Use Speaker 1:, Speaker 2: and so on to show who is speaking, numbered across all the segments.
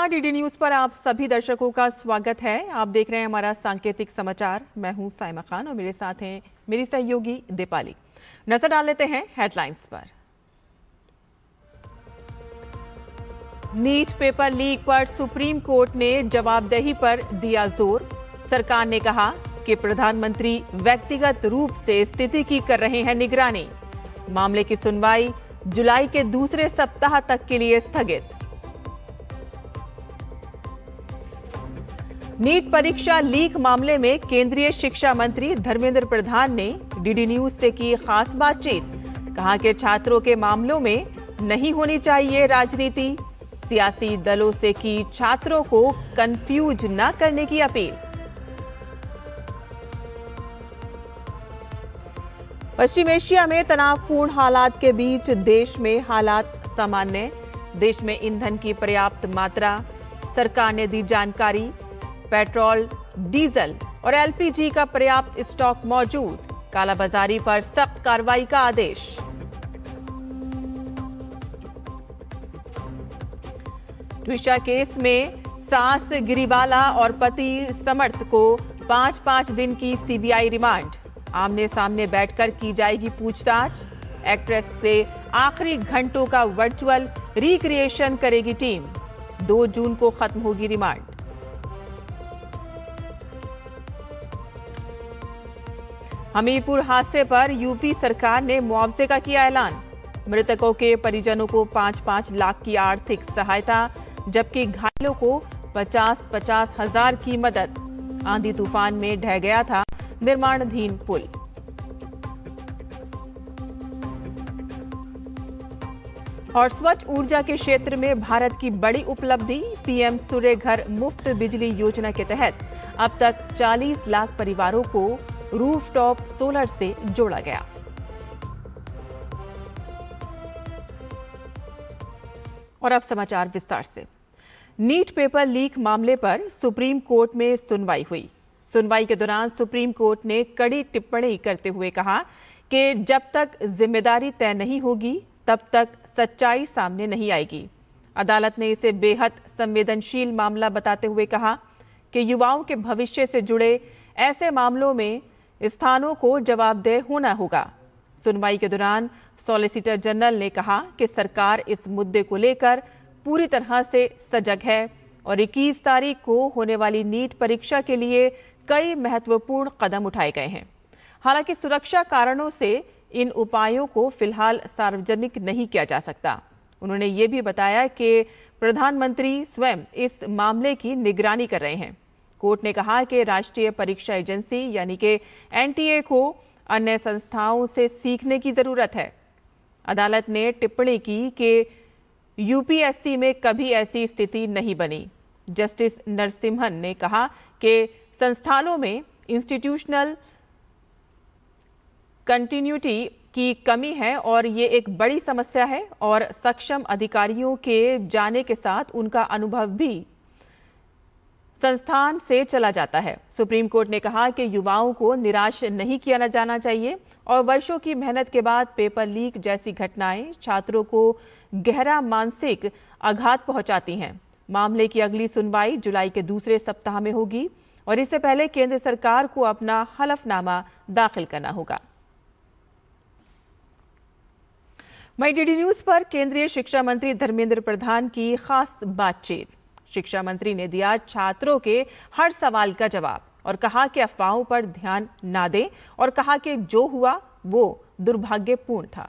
Speaker 1: नमस्कार, DD news पर आप सभी दर्शकों का स्वागत है। आप देख रहे हैं हमारा सांकेतिक समाचार। मैं हूं साइमा खान और मेरे साथ हैं मेरी सहयोगी दीपाली। नजर डाल लेते हैं हेडलाइंस पर। नीट पेपर लीक पर सुप्रीम कोर्ट ने जवाबदेही पर दिया जोर। सरकार ने कहा कि प्रधानमंत्री व्यक्तिगत रूप से स्थिति की कर रहे हैं निगरानी। मामले की सुनवाई जुलाई के दूसरे सप्ताह तक के लिए स्थगित। नीट परीक्षा लीक मामले में केंद्रीय शिक्षा मंत्री धर्मेंद्र प्रधान ने डीडी न्यूज से की खास बातचीत। कहा कि छात्रों के मामलों में नहीं होनी चाहिए राजनीति। सियासी दलों से की छात्रों को कंफ्यूज न करने की अपील। पश्चिम एशिया में तनावपूर्ण हालात के बीच देश में हालात सामान्य। देश में ईंधन की पर्याप्त मात्रा। सरकार ने दी जानकारी। पेट्रोल, डीजल और एलपीजी का पर्याप्त स्टॉक मौजूद। कालाबाजारी पर सख्त कार्रवाई का आदेश। ट्विशा केस में सास गिरीवाला और पति समर्थ को 5-5 दिन की सीबीआई रिमांड। आमने सामने बैठकर की जाएगी पूछताछ। एक्ट्रेस से आखिरी घंटों का वर्चुअल रिक्रिएशन करेगी टीम। 2 जून को खत्म होगी रिमांड। हमीरपुर हादसे पर यूपी सरकार ने मुआवजे का किया ऐलान। मृतकों के परिजनों को 5-5 लाख की आर्थिक सहायता, जबकि घायलों को 50-50 हजार की मदद। आंधी तूफान में ढह गया था निर्माणाधीन पुल। और स्वच्छ ऊर्जा के क्षेत्र में भारत की बड़ी उपलब्धि। पीएम सूर्य घर मुफ्त बिजली योजना के तहत अब तक 40 लाख परिवारों को रूफटॉप सोलर से जोड़ा गया। और अब समाचार विस्तार से। नीट पेपर लीक मामले पर सुप्रीम कोर्ट में सुनवाई हुई। सुनवाई के दौरान सुप्रीम कोर्ट ने कड़ी टिप्पणी करते हुए कहा कि जब तक जिम्मेदारी तय नहीं होगी तब तक सच्चाई सामने नहीं आएगी। अदालत ने इसे बेहद संवेदनशील मामला बताते हुए कहा कि युवाओं के भविष्य से जुड़े ऐसे मामलों में स्थानों को जवाबदेह होना होगा। सुनवाई के दौरान सॉलिसिटर जनरल ने कहा कि सरकार इस मुद्दे को लेकर पूरी तरह से सजग है और 21 तारीख को होने वाली नीट परीक्षा के लिए कई महत्वपूर्ण कदम उठाए गए हैं। हालांकि सुरक्षा कारणों से इन उपायों को फिलहाल सार्वजनिक नहीं किया जा सकता। उन्होंने ये भी बताया कि प्रधानमंत्री स्वयं इस मामले की निगरानी कर रहे हैं। कोर्ट ने कहा कि राष्ट्रीय परीक्षा एजेंसी यानी कि एनटीए को अन्य संस्थाओं से सीखने की जरूरत है। अदालत ने टिप्पणी की कि यूपीएससी में कभी ऐसी स्थिति नहीं बनी। जस्टिस नरसिम्हन ने कहा कि संस्थानों में इंस्टीट्यूशनल कंटिन्यूटी की कमी है और ये एक बड़ी समस्या है और सक्षम अधिकारियों के जाने के साथ उनका अनुभव भी संस्थान से चला जाता है। सुप्रीम कोर्ट ने कहा कि युवाओं को निराश नहीं किया जाना चाहिए और वर्षों की मेहनत के बाद पेपर लीक जैसी घटनाएं छात्रों को गहरा मानसिक आघात पहुंचाती हैं। मामले की अगली सुनवाई जुलाई के दूसरे सप्ताह में होगी और इससे पहले केंद्र सरकार को अपना हलफनामा दाखिल करना होगा। वहीं डीडी न्यूज पर केंद्रीय शिक्षा मंत्री धर्मेंद्र प्रधान की खास बातचीत। शिक्षा मंत्री ने दिया छात्रों के हर सवाल का जवाब और कहा कि अफवाहों पर ध्यान ना दें और कहा कि जो हुआ वो दुर्भाग्यपूर्ण था।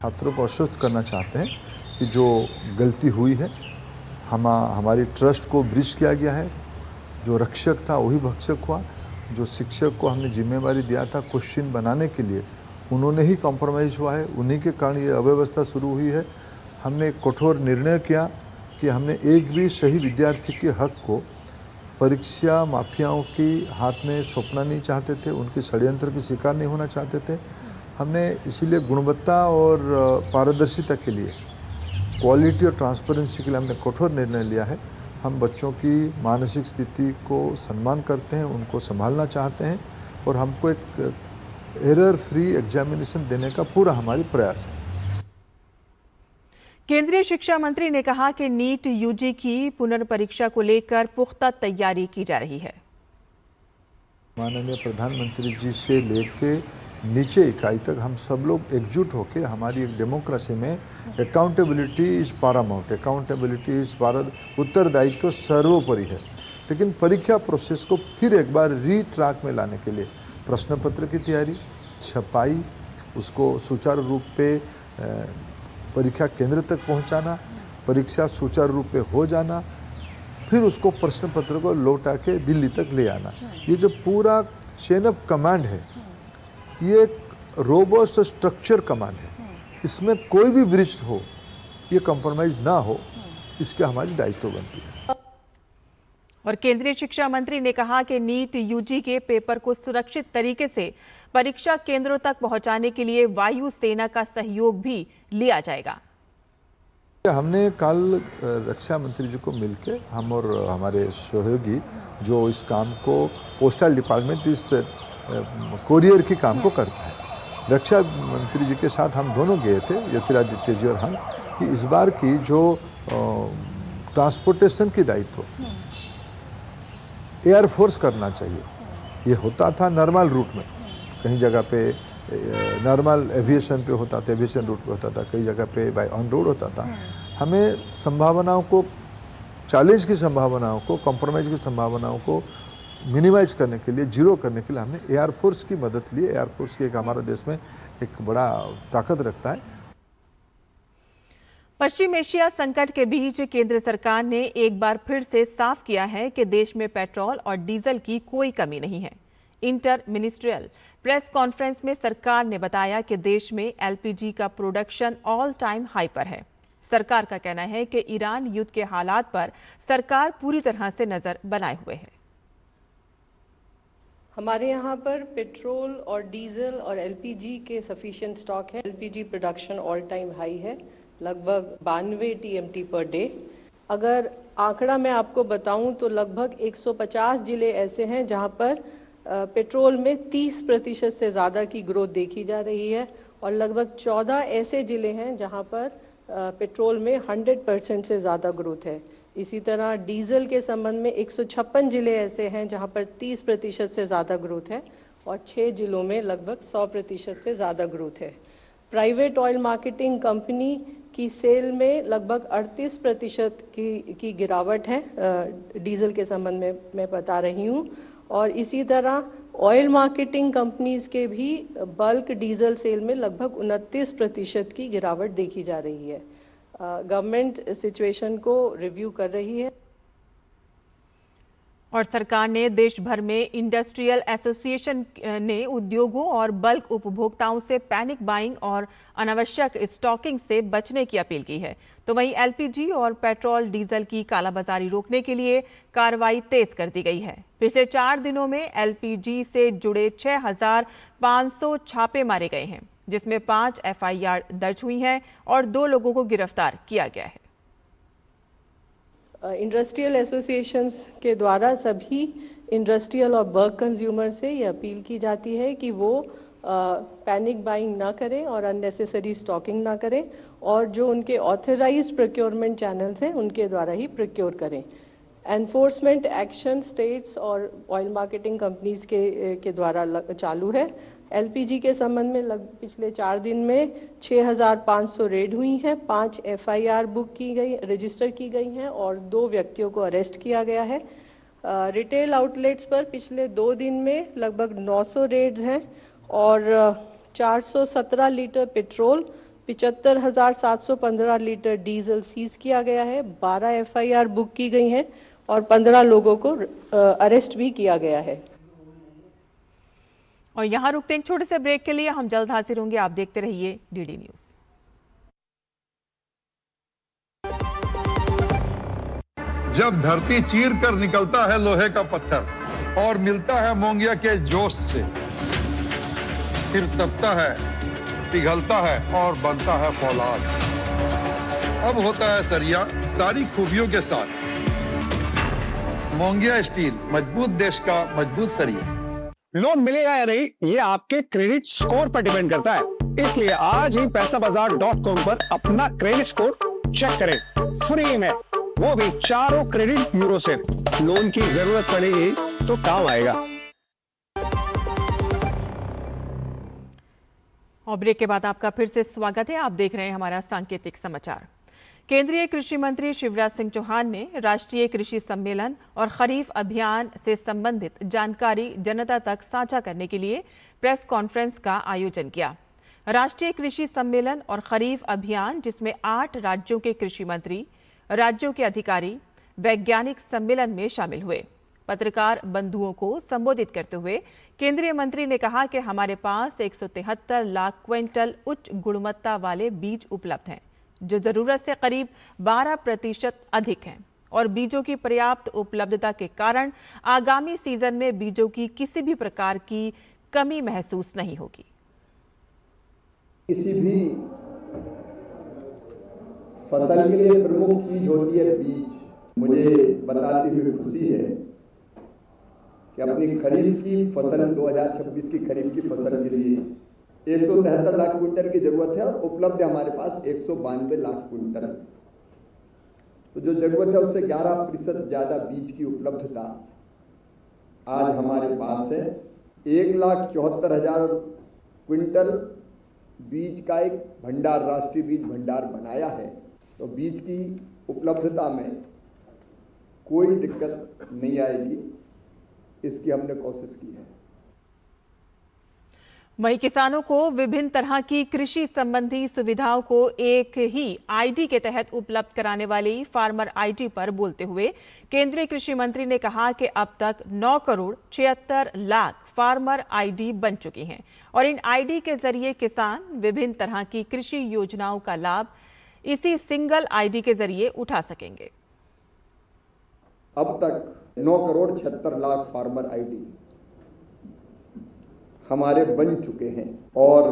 Speaker 2: छात्रों को आश्वस्त करना चाहते हैं कि जो गलती हुई है, हमारी ट्रस्ट को ब्रीच किया गया है। जो रक्षक था वही भक्षक हुआ। जो शिक्षक को हमने जिम्मेवारी दिया था क्वेश्चन बनाने के लिए, उन्होंने ही कॉम्प्रोमाइज हुआ है। उन्हीं के कारण ये अव्यवस्था शुरू हुई है। हमने एक कठोर निर्णय किया कि हमने एक भी सही विद्यार्थी के हक को परीक्षा माफियाओं के हाथ में सौंपना नहीं चाहते थे, उनके षड्यंत्र की शिकार नहीं होना चाहते थे। हमने इसीलिए गुणवत्ता और पारदर्शिता के लिए, क्वालिटी और ट्रांसपेरेंसी के लिए हमने कठोर निर्णय लिया है। हम बच्चों की मानसिक स्थिति को सम्मान करते हैं, उनको संभालना चाहते हैं और हमको एक एरर फ्री एग्जामिनेशन देने का पूरा हमारी प्रयास है।
Speaker 1: केंद्रीय शिक्षा मंत्री ने कहा कि नीट यूजी की पुनर्परीक्षा को लेकर पुख्ता तैयारी की जा रही है।
Speaker 2: माननीय प्रधानमंत्री जी से लेके नीचे इकाई तक हम सब लोग एकजुट होकर हमारी एक डेमोक्रेसी में accountability is Paramount, accountability is उत्तरदायित्व तो सर्वोपरि है। लेकिन परीक्षा प्रोसेस को फिर एक बार रीट्रैक में लाने के लिए प्रश्न पत्र की तैयारी, छपाई, उसको सुचारू रूप पे परीक्षा केंद्र तक पहुंचाना, परीक्षा सुचारू रूप पे हो जाना, फिर उसको प्रश्न पत्र को लौटा के दिल्ली तक ले आना, ये जो पूरा चेन ऑफ कमांड है, ये एक रोबस्ट स्ट्रक्चर कमांड है। इसमें कोई भी ब्रीच हो, ये कॉम्प्रोमाइज ना हो, इसके हमारी दायित्व बनती है।
Speaker 1: और केंद्रीय शिक्षा मंत्री ने कहा कि नीट यूजी के पेपर को सुरक्षित तरीके से परीक्षा केंद्रों तक पहुंचाने के लिए वायु सेना का सहयोग भी लिया जाएगा।
Speaker 2: हमने कल रक्षा मंत्री जी को मिलकर हम और हमारे सहयोगी जो इस काम को पोस्टल डिपार्टमेंट इस कोरियर की काम को करता है, रक्षा मंत्री जी के साथ हम दोनों गए थे, ज्योतिरादित्य जी और हम, कि इस बार की जो ट्रांसपोर्टेशन की दायित्व एयरफोर्स करना चाहिए। ये होता था नॉर्मल रूट में, कहीं जगह पे नॉर्मल एविएशन पे होता था, एविएशन रूट पे होता था, कई जगह पे बाय ऑन रोड होता था। हमें संभावनाओं को, चैलेंज की संभावनाओं को, कॉम्प्रोमाइज़ की संभावनाओं को मिनिमाइज करने के लिए, जीरो करने के लिए हमने एयरफोर्स की मदद ली। एयरफोर्स की एक हमारे देश में एक बड़ा ताकत रखता है।
Speaker 1: पश्चिम एशिया संकट के बीच केंद्र सरकार ने एक बार फिर से साफ किया है कि देश में पेट्रोल और डीजल की कोई कमी नहीं है। इंटर मिनिस्ट्रियल प्रेस कॉन्फ्रेंस में सरकार ने बताया कि देश में एलपीजी का प्रोडक्शन ऑल टाइम हाई पर है। सरकार का कहना है कि ईरान युद्ध के हालात पर सरकार पूरी तरह से नजर बनाए हुए है।
Speaker 3: हमारे यहाँ पर पेट्रोल और डीजल और एलपीजी के सफिशिएंट स्टॉक है। LPG production all time high है, लगभग 92 टीएमटी पर डे। अगर आंकड़ा मैं आपको बताऊं तो लगभग 150 जिले ऐसे हैं जहां पर पेट्रोल में 30% से ज़्यादा की ग्रोथ देखी जा रही है, और लगभग 14 ऐसे जिले हैं जहां पर पेट्रोल में 100% से ज़्यादा ग्रोथ है। इसी तरह डीजल के संबंध में 156 जिले ऐसे हैं जहां पर 30% से ज़्यादा ग्रोथ है, और 6 जिलों में लगभग 100% से ज़्यादा ग्रोथ है। प्राइवेट ऑयल मार्केटिंग कंपनी की सेल में लगभग 38% की गिरावट है डीजल के संबंध में मैं बता रही हूँ। और इसी तरह ऑयल मार्केटिंग कंपनीज के भी बल्क डीजल सेल में लगभग 29% की गिरावट देखी जा रही है। गवर्नमेंट सिचुएशन को रिव्यू कर रही है।
Speaker 1: और सरकार ने देश भर में इंडस्ट्रियल एसोसिएशन ने उद्योगों और बल्क उपभोक्ताओं से पैनिक बाइंग और अनावश्यक स्टॉकिंग से बचने की अपील की है। तो वहीं एलपीजी और पेट्रोल डीजल की कालाबाजारी रोकने के लिए कार्रवाई तेज कर दी गई है। पिछले 4 दिनों में एलपीजी से जुड़े 6500 छापे मारे गए हैं, जिसमें 5 एफआईआर दर्ज हुई हैं और 2 लोगों को गिरफ्तार किया गया है।
Speaker 3: इंडस्ट्रियल एसोसिएशंस के द्वारा सभी इंडस्ट्रियल और बल्क कंज्यूमर से ये अपील की जाती है कि वो पैनिक बाइंग ना करें और अननेसेसरी स्टॉकिंग ना करें, और जो उनके ऑथराइज्ड प्रोक्योरमेंट चैनल्स हैं उनके द्वारा ही प्रोक्योर करें। एनफोर्समेंट एक्शन स्टेट्स और ऑयल मार्केटिंग कंपनीज के द्वारा चालू है। एलपीजी के संबंध में पिछले 4 दिन में 6500 रेड हुई हैं, 5 एफआईआर रजिस्टर की गई हैं और 2 व्यक्तियों को अरेस्ट किया गया है। रिटेल आउटलेट्स पर पिछले 2 दिन में लगभग 900 रेड्स हैं और 417 litre petrol, 75,715 litre diesel seize किया गया है। 12 एफआईआर बुक की गई हैं और 15 लोगों को अरेस्ट भी किया गया है।
Speaker 1: और यहाँ रुकते हैं एक छोटे से ब्रेक के लिए, हम जल्द हाजिर होंगे। आप देखते रहिए डीडी न्यूज।
Speaker 4: जब धरती चीर कर निकलता है लोहे का पत्थर और मिलता है मोंगिया के जोश से, फिर तपता है, पिघलता है और बनता है फौलाद। अब होता है सरिया सारी खूबियों के साथ। मोंगिया स्टील, मजबूत देश का मजबूत सरिया।
Speaker 5: लोन मिलेगा या नहीं, ये आपके क्रेडिट स्कोर पर डिपेंड करता है। इसलिए आज ही पैसाबाजार.com पर अपना क्रेडिट स्कोर चेक करें फ्री में, वो भी चारों क्रेडिट ब्यूरो से। लोन की जरूरत पड़ेगी तो काम आएगा।
Speaker 1: और ब्रेक के बाद आपका फिर से स्वागत है। आप देख रहे हैं हमारा सांकेतिक समाचार। केंद्रीय कृषि मंत्री शिवराज सिंह चौहान ने राष्ट्रीय कृषि सम्मेलन और खरीफ अभियान से संबंधित जानकारी जनता तक साझा करने के लिए प्रेस कॉन्फ्रेंस का आयोजन किया। राष्ट्रीय कृषि सम्मेलन और खरीफ अभियान, जिसमें 8 राज्यों के कृषि मंत्री, राज्यों के अधिकारी, वैज्ञानिक सम्मेलन में शामिल हुए। पत्रकार बंधुओं को संबोधित करते हुए केंद्रीय मंत्री ने कहा कि हमारे पास 173 लाख क्विंटल उच्च गुणवत्ता वाले बीज उपलब्ध हैं, जो जरूरत से करीब 12% अधिक हैं, और बीजों की पर्याप्त उपलब्धता के कारण आगामी सीजन में बीजों की किसी भी प्रकार की कमी महसूस नहीं होगी।
Speaker 6: किसी भी फसल के लिए प्रमुख चीज होती है बीज। मुझे बताते हुए खुशी है कि अपनी खरीफ की फसल 2026 की खरीफ की फसल के लिए 173 लाख क्विंटल की जरूरत है और उपलब्ध है हमारे पास 192 लाख क्विंटल। तो जो जरूरत है उससे 11% ज्यादा बीज की उपलब्धता आज हमारे पास है। 1,74,000 क्विंटल बीज का एक भंडार, राष्ट्रीय बीज भंडार बनाया है। तो बीज की उपलब्धता में कोई दिक्कत नहीं आएगी, इसकी हमने कोशिश की है।
Speaker 1: वहीं किसानों को विभिन्न तरह की कृषि संबंधी सुविधाओं को एक ही आईडी के तहत उपलब्ध कराने वाली फार्मर आईडी पर बोलते हुए केंद्रीय कृषि मंत्री ने कहा कि अब तक 9 करोड़ 76 लाख फार्मर आईडी बन चुकी हैं और इन आईडी के जरिए किसान विभिन्न तरह की कृषि योजनाओं का लाभ इसी सिंगल आईडी के जरिए उठा सकेंगे।
Speaker 6: अब तक 9 करोड़ 76 लाख फार्मर आईडी हमारे बन चुके हैं और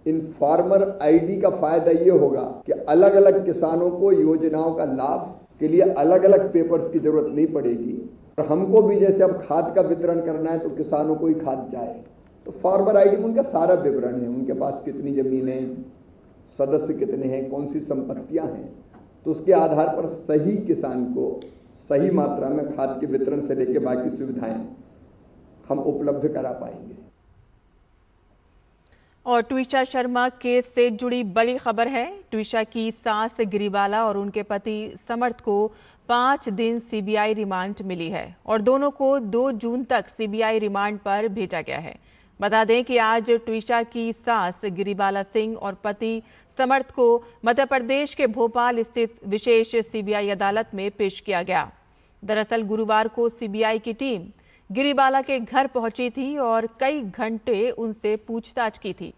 Speaker 6: इन फार्मर आईडी का फायदा ये होगा कि अलग अलग किसानों को योजनाओं का लाभ के लिए अलग अलग पेपर्स की जरूरत नहीं पड़ेगी। और हमको भी जैसे अब खाद का वितरण करना है तो किसानों को ही खाद जाए, तो फार्मर आईडी में उनका सारा विवरण है, उनके पास कितनी जमीनें, सदस्य कितने हैं, कौन सी संपत्तियां हैं, तो उसके आधार पर सही किसान को सही मात्रा में खाद के वितरण से लेकर बाकी सुविधाएं हम उपलब्ध करा पाएंगे।
Speaker 1: और ट्विशा शर्मा केस से जुड़ी बड़ी खबर है। ट्विशा की सास गिरिबाला और उनके पति समर्थ को 5 दिन सीबीआई रिमांड मिली है और दोनों को 2 जून तक सीबीआई रिमांड पर भेजा गया है। बता दें कि आज ट्विशा की सास गिरिबाला सिंह और पति समर्थ को मध्य प्रदेश के भोपाल स्थित विशेष सीबीआई अदालत में पेश किया गया। दरअसल गुरुवार को सीबीआई की टीम गिरिबाला के घर पहुंची थी और कई घंटे उनसे पूछताछ की थी।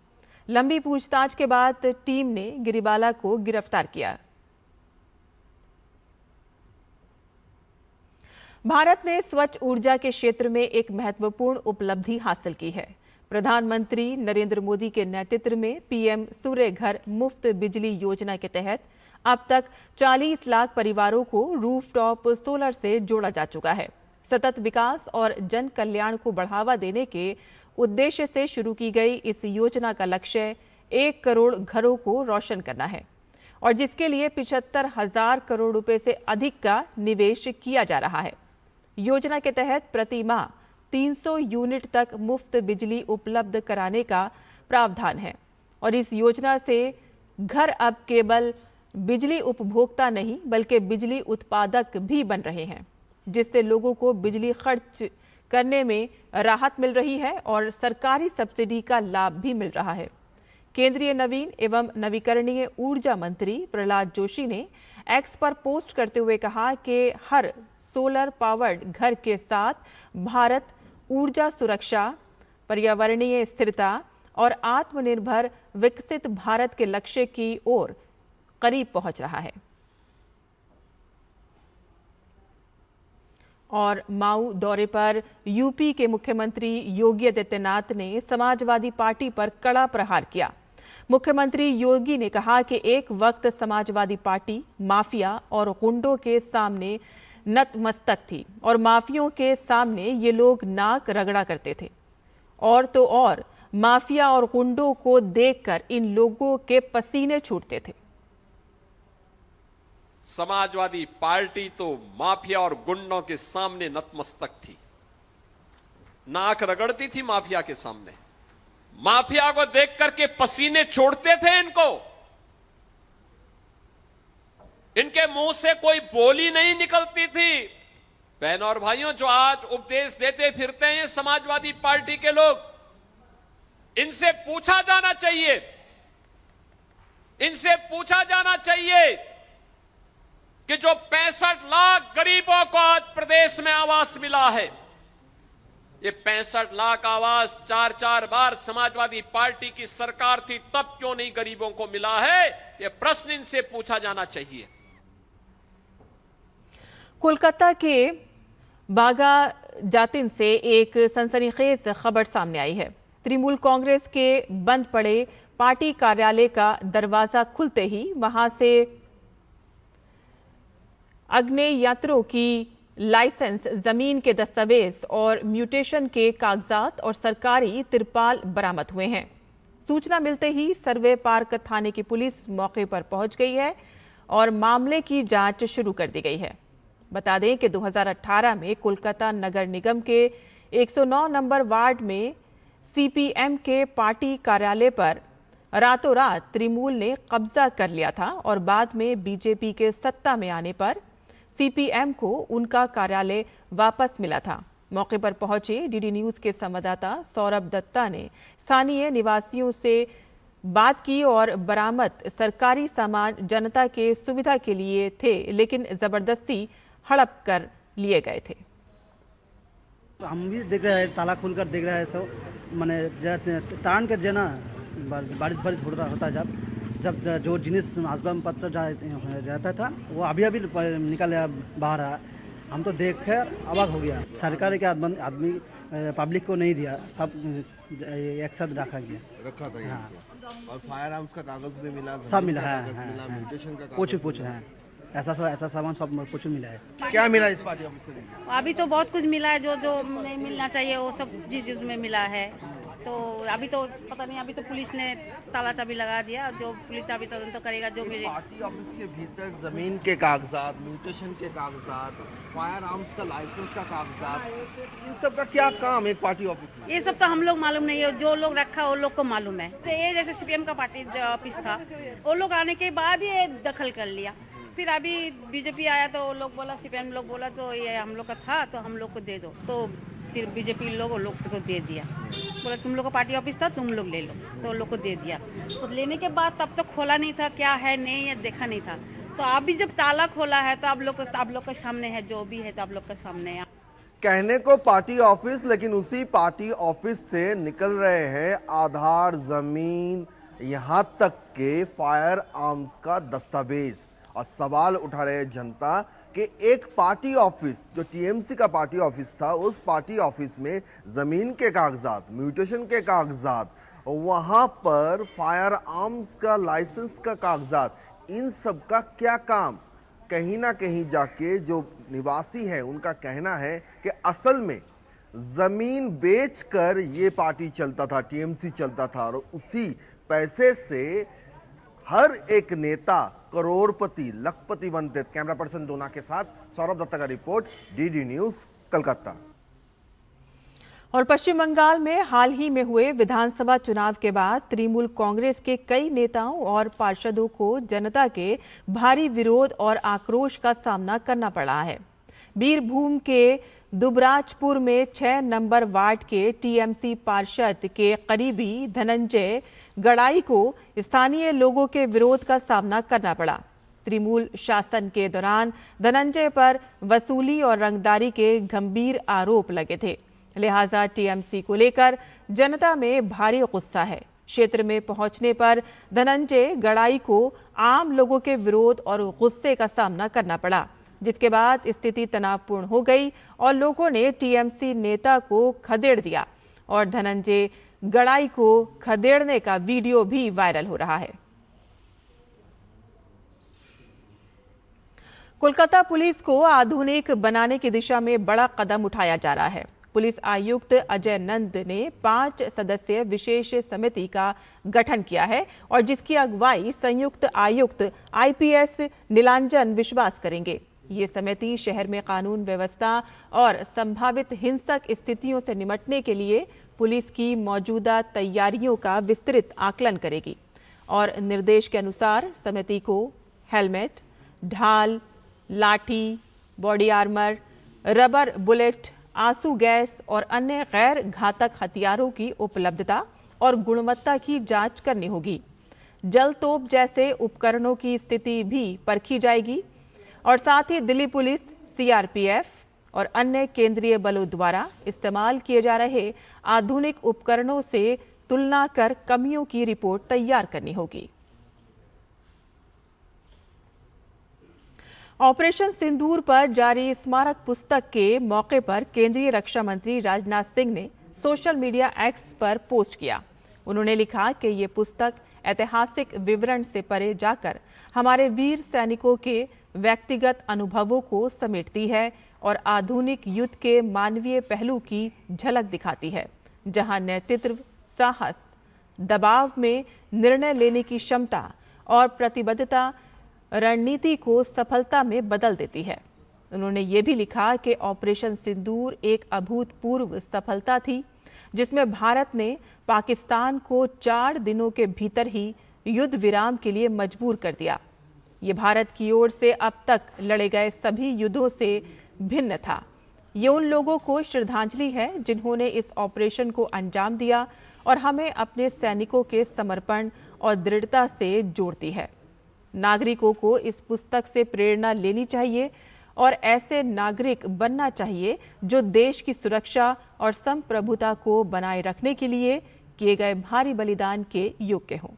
Speaker 1: लंबी पूछताछ के बाद टीम ने गिरिबाला को गिरफ्तार किया। भारत ने स्वच्छ ऊर्जा के क्षेत्र में एक महत्वपूर्ण उपलब्धि हासिल की है। प्रधानमंत्री नरेंद्र मोदी के नेतृत्व में पीएम सूर्य घर मुफ्त बिजली योजना के तहत अब तक 40 लाख परिवारों को रूफटॉप सोलर से जोड़ा जा चुका है। सतत विकास और जन कल्याण को बढ़ावा देने के उद्देश्य से शुरू की गई इस योजना का लक्ष्य 1 करोड़ घरों को रोशन करना है और जिसके लिए 75,000 करोड़ रुपए से अधिक का निवेश किया जा रहा है। योजना के तहत प्रति माह 300 यूनिट तक मुफ्त बिजली उपलब्ध कराने का प्रावधान है और इस योजना से घर अब केवल बिजली उपभोक्ता नहीं बल्कि बिजली उत्पादक भी बन रहे हैं, जिससे लोगों को बिजली खर्च करने में राहत मिल रही है और सरकारी सब्सिडी का लाभ भी मिल रहा है। केंद्रीय नवीन एवं नवीकरणीय ऊर्जा मंत्री प्रहलाद जोशी ने एक्स पर पोस्ट करते हुए कहा कि हर सोलर पावर्ड घर के साथ भारत ऊर्जा सुरक्षा, पर्यावरणीय स्थिरता और आत्मनिर्भर विकसित भारत के लक्ष्य की ओर करीब पहुंच रहा है। और माऊ दौरे पर यूपी के मुख्यमंत्री योगी आदित्यनाथ ने समाजवादी पार्टी पर कड़ा प्रहार किया। मुख्यमंत्री योगी ने कहा कि एक वक्त समाजवादी पार्टी माफिया और गुंडों के सामने नतमस्तक थी और माफियों के सामने ये लोग नाक रगड़ा करते थे और तो और माफिया और गुंडों को देखकर इन लोगों के पसीने छूटते थे।
Speaker 7: समाजवादी पार्टी तो माफिया और गुंडों के सामने नतमस्तक थी, नाक रगड़ती थी माफिया के सामने। माफिया को देख करके पसीने छोड़ते थे इनको, इनके मुंह से कोई बोली नहीं निकलती थी। बहनों और भाइयों, जो आज उपदेश देते फिरते हैं समाजवादी पार्टी के लोग, इनसे पूछा जाना चाहिए, इनसे पूछा जाना चाहिए कि जो 65 लाख गरीबों को आज प्रदेश में आवास मिला है, ये 65 लाख आवास 4-4 बार समाजवादी पार्टी की सरकार थी तब क्यों नहीं गरीबों को मिला है, ये प्रश्न इनसे पूछा जाना चाहिए।
Speaker 1: कोलकाता के बागा जातिन से एक सनसनीखेज खबर सामने आई है। तृणमूल कांग्रेस के बंद पड़े पार्टी कार्यालय का दरवाजा खुलते ही वहां से आग्नेयास्त्रों की लाइसेंस, जमीन के दस्तावेज और म्यूटेशन के कागजात और सरकारी तिरपाल बरामद हुए हैं। सूचना मिलते ही सर्वे पार्क थाने की पुलिस मौके पर पहुंच गई है और मामले की जांच शुरू कर दी गई है। बता दें कि 2018 में कोलकाता नगर निगम के 109 नंबर वार्ड में सीपीएम के पार्टी कार्यालय पर रातों रात तृणमूल ने कब्जा कर लिया था और बाद में बीजेपी के सत्ता में आने पर सीपीएम को उनका कार्यालय वापस मिला था। मौके पर पहुंचे डीडी न्यूज के संवाददाता सौरभ दत्ता ने स्थानीय निवासियों से बात की और बरामद सरकारी सामान जनता के सुविधा के लिए थे, लेकिन जबरदस्ती हड़प कर लिए गए थे।
Speaker 8: हम भी देख रहे हैं, ताला खोलकर देख रहे हैं सब, मैंने तान के जना बारिश होता जब जो जिनिस आसबाब पत्र रहता था वो अभी निकल बाहर आया। हम तो देख कर अवाक हो गया। सरकार के आदमी पब्लिक को नहीं दिया, सब एक साथ रखा था। हाँ।
Speaker 9: और फायर आर्म्स का कागज भी मिला,
Speaker 8: सब मिला है,
Speaker 9: म्यूटेशन का
Speaker 8: कुछ है, ऐसा सामान सब कुछ मिला है।
Speaker 9: क्या मिला इस पार्टी ऑफिस से?
Speaker 10: अभी तो बहुत कुछ मिला है, जो नहीं मिलना चाहिए वो सब चीज उसमें मिला है। तो अभी तो पता नहीं, अभी तो पुलिस ने ताला चाबी लगा दिया, जो पुलिस अभी तदंत तो करेगा। जो मिले
Speaker 9: पार्टी ऑफिस के भीतर जमीन के कागजात, म्यूटेशन के कागजात, फायर आर्म्स का लाइसेंस का कागजात, इन सब का क्या काम एक पार्टी ऑफिस में?
Speaker 10: ये सब तो हम लोग मालूम नहीं है, जो लोग रखा वो लोग को मालूम है। तो ये जैसे सीपीएम का पार्टी ऑफिस था, वो लोग आने के बाद ये दखल कर लिया। फिर अभी बीजेपी आया तो वो लोग बोला, सीपीएम लोग बोला तो ये हम लोग का था तो हम लोग को दे दो, तो बीजेपी लोग को दे दिया। बोला तुम लोग का पार्टी ऑफिस था, तुम लोग ले लो, तो लोग को दे दिया। तो लेने के बाद तब तो खोला नहीं था, क्या है नहीं है देखा नहीं था। तो अभी जब ताला खोला है तो आप लोग के सामने है, जो भी है तो आप लोग के सामने है।
Speaker 9: कहने को पार्टी ऑफिस, लेकिन उसी पार्टी ऑफिस से निकल रहे हैं आधार, जमीन, यहाँ तक के फायर आर्म्स का दस्तावेज। और सवाल उठा रहे जनता कि एक पार्टी ऑफिस जो टीएमसी का पार्टी ऑफिस था, उस पार्टी ऑफिस में जमीन के कागजात, म्यूटेशन के कागजात, वहां पर फायर आर्म्स का लाइसेंस का कागजात, इन सब का क्या काम? कहीं ना कहीं जाके जो निवासी है उनका कहना है कि असल में जमीन बेचकर ये पार्टी चलता था, टीएमसी चलता था, और उसी पैसे से हर एक नेता करोड़पति, लखपति बनते। कैमरा पर्सन दोना के साथ सौरभ दत्ता का रिपोर्ट, डीडी न्यूज, कलकत्ता।
Speaker 1: और पश्चिम बंगाल में हाल ही में हुए विधानसभा चुनाव के बाद तृणमूल कांग्रेस के कई नेताओं और पार्षदों को जनता के भारी विरोध और आक्रोश का सामना करना पड़ा है। बीरभूम के दुबराजपुर में 6 नंबर वार्ड के टीएमसी पार्षद के करीबी धनंजय गड़ाई को स्थानीय लोगों के विरोध का सामना करना पड़ा। तृणमूल शासन के दौरान धनंजय पर वसूली और रंगदारी के गंभीर आरोप लगे थे, लिहाजा टीएमसी को लेकर जनता में भारी गुस्सा है। क्षेत्र में पहुंचने पर धनंजय गड़ाई को आम लोगों के विरोध और गुस्से का सामना करना पड़ा, जिसके बाद स्थिति तनावपूर्ण हो गई और लोगों ने टीएमसी नेता को खदेड़ दिया और धनंजय गड़ाई को खदेड़ने का वीडियो भी वायरल हो रहा है। कोलकाता पुलिस को आधुनिक बनाने की दिशा में बड़ा कदम उठाया जा रहा है। पुलिस आयुक्त अजय नंद ने 5 सदस्यीय विशेष समिति का गठन किया है और जिसकी अगुवाई संयुक्त आयुक्त IPS नीलांजन विश्वास करेंगे। ये समिति शहर में कानून व्यवस्था और संभावित हिंसक स्थितियों से निपटने के लिए पुलिस की मौजूदा तैयारियों का विस्तृत आकलन करेगी और निर्देश के अनुसार समिति को हेलमेट, ढाल, लाठी, बॉडी आर्मर, रबर बुलेट, आंसू गैस और अन्य गैर घातक हथियारों की उपलब्धता और गुणवत्ता की जांच करनी होगी। जल तोप जैसे उपकरणों की स्थिति भी परखी जाएगी और साथ ही दिल्ली पुलिस, CRPF और अन्य केंद्रीय बलों द्वारा इस्तेमाल किए जा रहे आधुनिक उपकरणों से तुलना कर कमियों की रिपोर्ट तैयार करनी होगी। ऑपरेशन सिंदूर पर जारी स्मारक पुस्तक के मौके पर केंद्रीय रक्षा मंत्री राजनाथ सिंह ने सोशल मीडिया X पर पोस्ट किया। उन्होंने लिखा कि ये पुस्तक ऐतिहासिक विवरण से परे जाकर हमारे वीर सैनिकों के व्यक्तिगत अनुभवों को समेटती है और आधुनिक युद्ध के मानवीय पहलू की झलक दिखाती है, जहां नेतृत्व, साहस, दबाव में निर्णय लेने की क्षमता और प्रतिबद्धता रणनीति को सफलता में बदल देती है। उन्होंने ये भी लिखा कि ऑपरेशन सिंदूर एक अभूतपूर्व सफलता थी, जिसमें भारत ने पाकिस्तान को 4 दिनों के भीतर ही युद्ध विराम के लिए मजबूर कर दिया। ये भारत की ओर से अब तक लड़े गए सभी युद्धों से भिन्न था। ये उन लोगों को श्रद्धांजलि है जिन्होंने इस ऑपरेशन को अंजाम दिया और हमें अपने सैनिकों के समर्पण और दृढ़ता से जोड़ती है। नागरिकों को इस पुस्तक से प्रेरणा लेनी चाहिए और ऐसे नागरिक बनना चाहिए जो देश की सुरक्षा और संप्रभुता को बनाए रखने के लिए किए गए भारी बलिदान के योग्य हों।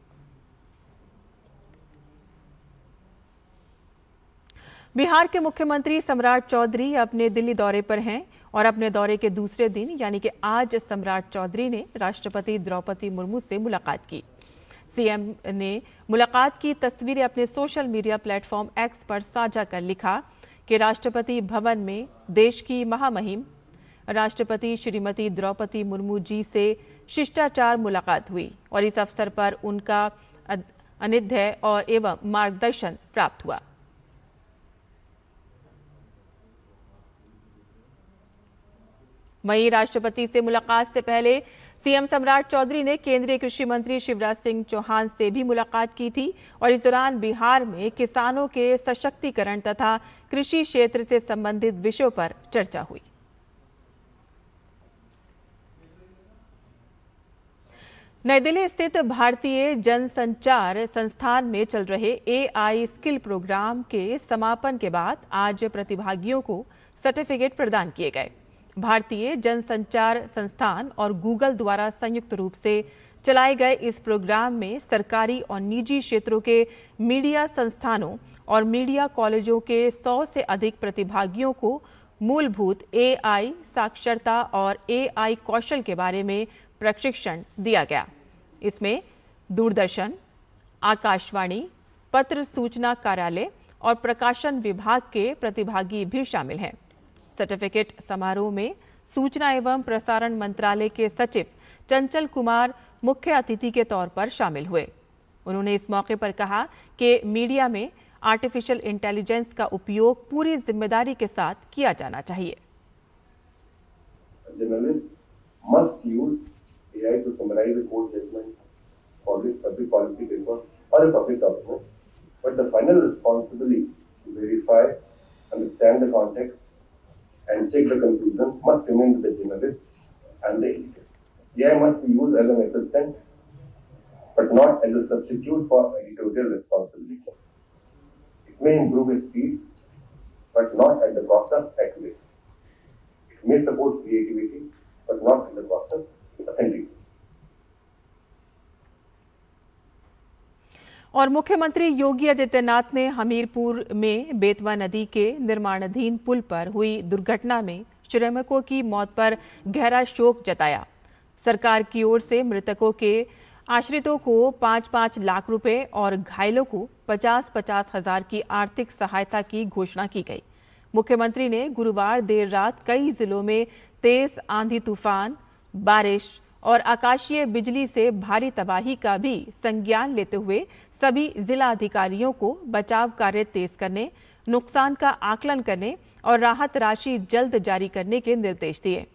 Speaker 1: बिहार के मुख्यमंत्री सम्राट चौधरी अपने दिल्ली दौरे पर हैं और अपने दौरे के दूसरे दिन यानी कि आज सम्राट चौधरी ने राष्ट्रपति द्रौपदी मुर्मू से मुलाकात की। सीएम ने मुलाकात की तस्वीरें अपने सोशल मीडिया प्लेटफॉर्म X पर साझा कर लिखा कि राष्ट्रपति भवन में देश की महामहिम राष्ट्रपति श्रीमती द्रौपदी मुर्मू जी से शिष्टाचार मुलाकात हुई और इस अवसर पर उनका अनिध्य और एवं मार्गदर्शन प्राप्त हुआ। वहीं राष्ट्रपति से मुलाकात से पहले सीएम सम्राट चौधरी ने केंद्रीय कृषि मंत्री शिवराज सिंह चौहान से भी मुलाकात की थी और इस दौरान बिहार में किसानों के सशक्तिकरण तथा कृषि क्षेत्र से संबंधित विषयों पर चर्चा हुई। नई दिल्ली स्थित भारतीय जनसंचार संस्थान में चल रहे AI स्किल प्रोग्राम के समापन के बाद आज प्रतिभागियों को सर्टिफिकेट प्रदान किए गए। भारतीय जनसंचार संस्थान और गूगल द्वारा संयुक्त रूप से चलाए गए इस प्रोग्राम में सरकारी और निजी क्षेत्रों के मीडिया संस्थानों और मीडिया कॉलेजों के 100 से अधिक प्रतिभागियों को मूलभूत AI साक्षरता और AI कौशल के बारे में प्रशिक्षण दिया गया। इसमें दूरदर्शन, आकाशवाणी, पत्र सूचना कार्यालय और प्रकाशन विभाग के प्रतिभागी भी शामिल हैं। सर्टिफिकेट समारोह में सूचना एवं प्रसारण मंत्रालय के सचिव चंचल कुमार मुख्य अतिथि के तौर पर शामिल हुए। उन्होंने इस मौके पर कहा कि मीडिया में आर्टिफिशियल इंटेलिजेंस का उपयोग पूरी जिम्मेदारी के साथ किया जाना चाहिए।
Speaker 11: Journalists must use AI to summarize a court judgment, public policy paper, or a public document, but the final responsibility to verify, understand the context, and check the conclusion must remain with the journalist and the editor. AI must be used as an assistant, but not as a substitute for editorial responsibility. It may improve speed, but not at the cost of accuracy. It may support creativity, but not at the cost of authenticity.
Speaker 1: और मुख्यमंत्री योगी आदित्यनाथ ने हमीरपुर में बेतवा नदी के निर्माणाधीन पुल पर हुई दुर्घटना में श्रमिकों की मौत पर गहरा शोक जताया। सरकार की ओर से मृतकों के आश्रितों को 5-5 लाख रुपए और घायलों को 50-50 हजार की आर्थिक सहायता की घोषणा की गई। मुख्यमंत्री ने गुरुवार देर रात कई जिलों में तेज आंधी तूफान, बारिश और आकाशीय बिजली से भारी तबाही का भी संज्ञान लेते हुए सभी जिला अधिकारियों को बचाव कार्य तेज करने, नुकसान का आकलन करने और राहत राशि जल्द जारी करने के निर्देश दिए।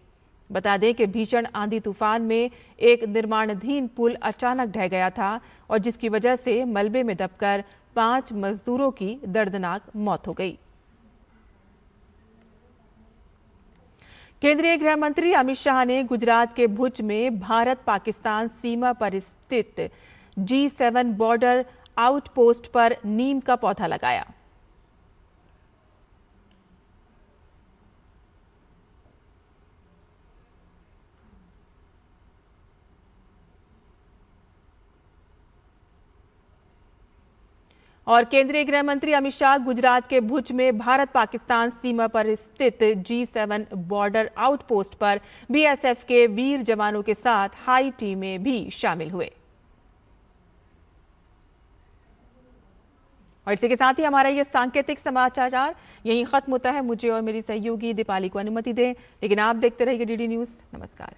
Speaker 1: बता दें कि भीषण आंधी तूफान में एक निर्माणाधीन पुल अचानक ढह गया था और जिसकी वजह से मलबे में दबकर 5 मजदूरों की दर्दनाक मौत हो गई। केंद्रीय गृह मंत्री अमित शाह ने गुजरात के भुज में भारत पाकिस्तान सीमा पर स्थित G7 बॉर्डर आउटपोस्ट पर नीम का पौधा लगाया। और केंद्रीय गृह मंत्री अमित शाह गुजरात के भुज में भारत पाकिस्तान सीमा पर स्थित G7 बॉर्डर आउटपोस्ट पर BSF के वीर जवानों के साथ हाई टी में भी शामिल हुए। और इसी के साथ ही हमारा ये सांकेतिक समाचार यहीं खत्म होता है। मुझे और मेरी सहयोगी दीपाली को अनुमति दें, लेकिन आप देखते रहिए DD न्यूज़। नमस्कार।